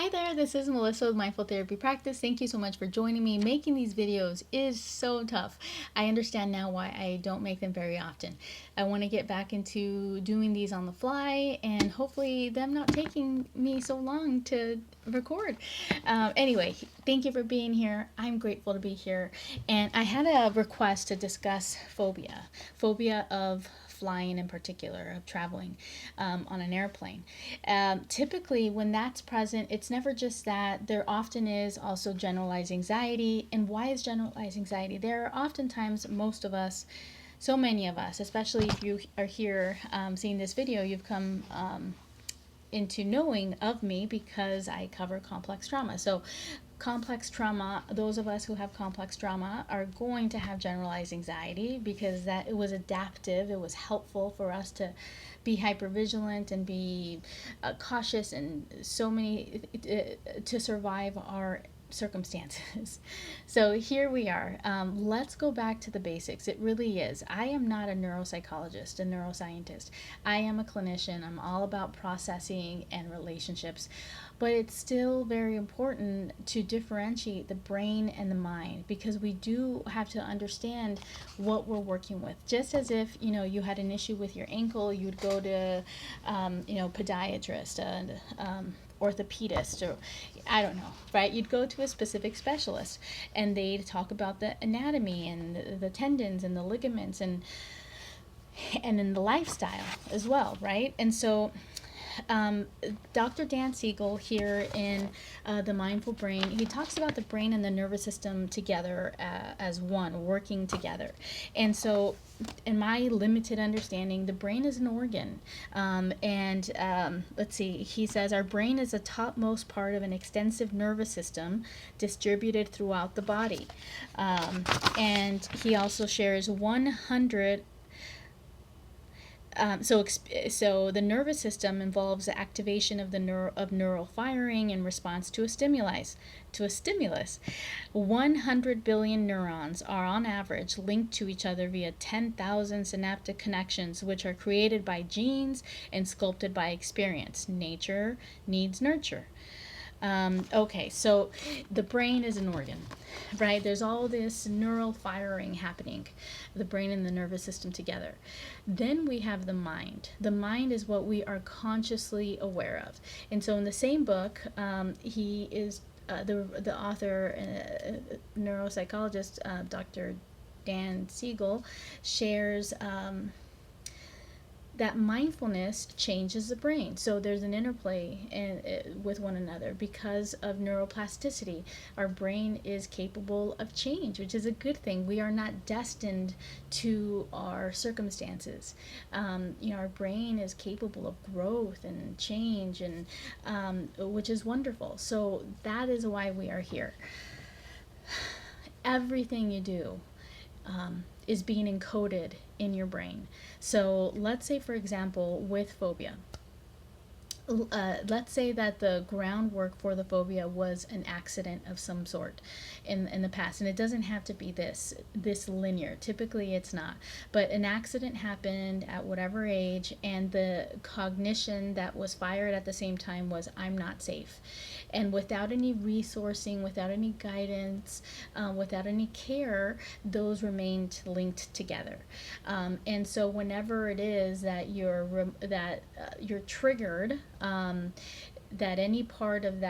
Hi there, this is Melissa with Mindful Therapy Practice. Thank you so much for joining me. Making these videos is so tough. I understand now why I don't make them very often. I want to get back into doing these on the fly and hopefully them not taking me so long to record. Anyway, thank you for being here. I'm grateful to be here. And I had a request to discuss phobia of flying in particular, of traveling on an airplane. Typically, when that's present, it's never just that. There often is also generalized anxiety. And why is generalized anxiety? There are oftentimes, most of us, so many of us, especially if you are here seeing this video, you've come into knowing of me because I cover complex trauma. So complex trauma, those of us who have complex trauma are going to have generalized anxiety because that it was adaptive, it was helpful for us to be hypervigilant and be cautious and so many to survive our circumstances. So here we are. Let's go back to the basics. It really is. I am not a neuropsychologist, a neuroscientist. I am a clinician. I'm all about processing and relationships. But it's still very important to differentiate the brain and the mind because we do have to understand what we're working with. Just as if, you had an issue with your ankle, you would go to, podiatrist and orthopedist, or I don't know, right? You'd go to a specific specialist and they'd talk about the anatomy and the tendons and the ligaments and in the lifestyle as well, right? And so um, Dr. Dan Siegel here in The Mindful Brain, he talks about the brain and the nervous system together as one, working together. And so, in my limited understanding, the brain is an organ. Let's see, he says our brain is the topmost part of an extensive nervous system distributed throughout the body. And he also shares 100 so the nervous system involves the activation of neural firing in response to a stimulus. 100 billion neurons are on average linked to each other via 10,000 synaptic connections, which are created by genes and sculpted by experience. Nature needs nurture. Okay, so the brain is an organ, right? There's all this neural firing happening, the brain and the nervous system together. Then we have the mind. The mind is what we are consciously aware of. And so in the same book, he is the author, neuropsychologist, Dr. Dan Siegel, shares that mindfulness changes the brain. So there's an interplay with one another because of neuroplasticity. Our brain is capable of change, which is a good thing. We are not destined to our circumstances. Our brain is capable of growth and change, and which is wonderful. So that is why we are here. Everything you do is being encoded in your brain. So let's say, for example, with phobia, let's say that the groundwork for the phobia was an accident of some sort in the past, and it doesn't have to be this linear. Typically it's not, but an accident happened at whatever age, and the cognition that was fired at the same time was I'm not safe. And without any resourcing, without any guidance, without any care, those remained linked together. And so whenever it is that you're triggered, that any part of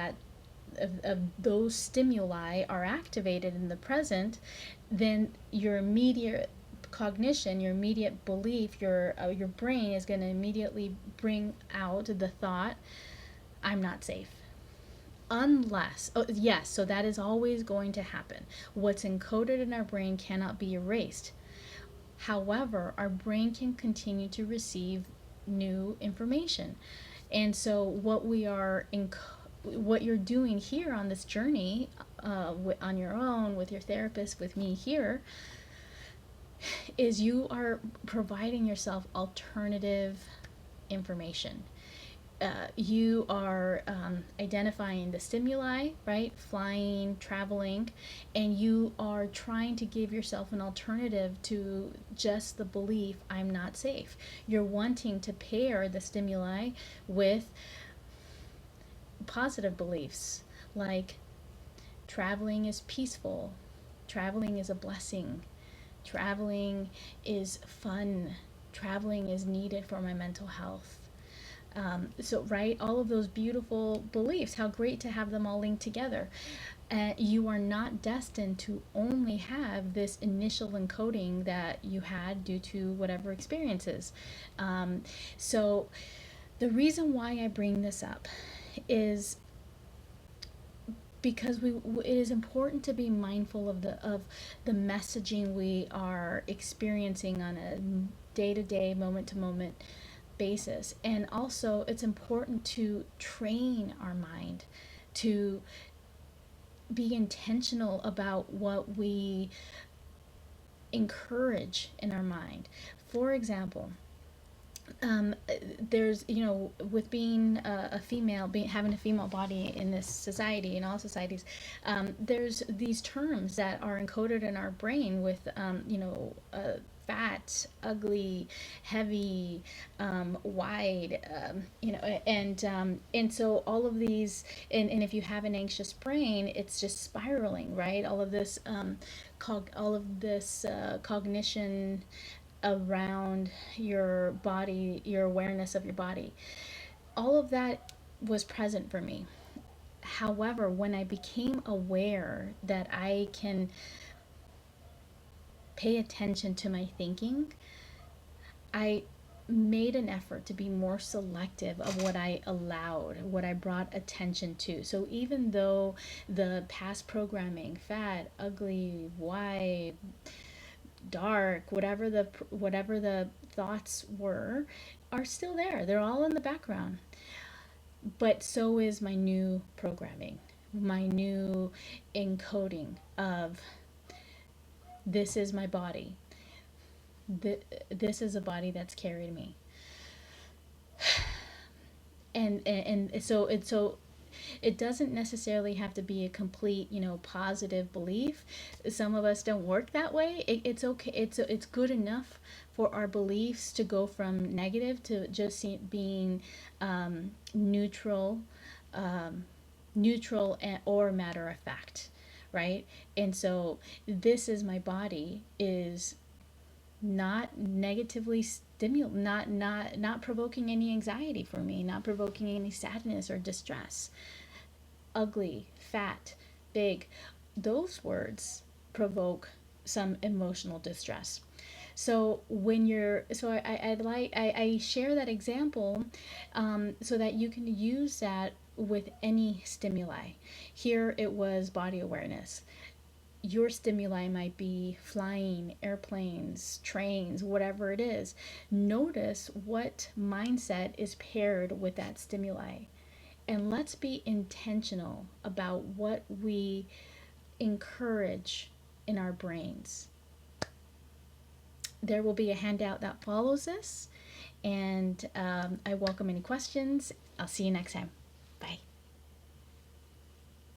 of those stimuli are activated in the present, then your immediate cognition, your immediate belief, your brain is going to immediately bring out the thought, I'm not safe. Unless, oh, yes, so that is always going to happen. What's encoded in our brain cannot be erased. However, our brain can continue to receive new information. And so what you're doing here on this journey, on your own, with your therapist, with me here, is you are providing yourself alternative information. You are identifying the stimuli, right? Flying, traveling, and you are trying to give yourself an alternative to just the belief, I'm not safe. You're wanting to pair the stimuli with positive beliefs like traveling is peaceful, traveling is a blessing, traveling is fun, traveling is needed for my mental health. So, right, all of those beautiful beliefs, how great to have them all linked together. You are not destined to only have this initial encoding that you had due to whatever experiences. So, the reason why I bring this up is because it is important to be mindful of the messaging we are experiencing on a day-to-day, moment-to-moment basis. And also it's important to train our mind to be intentional about what we encourage in our mind. For example, there's, with being a female, having a female body in this society, in all societies, there's these terms that are encoded in our brain with, fat, ugly, heavy, wide, and so all of these, and if you have an anxious brain, it's just spiraling, right? All of this, cognition around your body, your awareness of your body. All of that was present for me. However, when I became aware that I can pay attention to my thinking, I made an effort to be more selective of what I allowed, what I brought attention to. So even though the past programming, fat, ugly, wide, dark, whatever the thoughts were, are still there. They're all in the background. But so is my new programming, my new encoding of this is my body. This is a body that's carried me. And so it doesn't necessarily have to be a complete, positive belief. Some of us don't work that way. It's okay. It's good enough for our beliefs to go from negative to just being neutral, or matter of fact, right? And so this is my body is not negatively not provoking any anxiety for me, not provoking any sadness or distress. Ugly, fat, big, those words provoke some emotional distress. So when you're, so I share that example, so that you can use that with any stimuli. Here it was body awareness. Your stimuli might be flying, airplanes, trains, whatever it is. Notice what mindset is paired with that stimuli. And let's be intentional about what we encourage in our brains. There will be a handout that follows this, and I welcome any questions. I'll see you next time. Bye.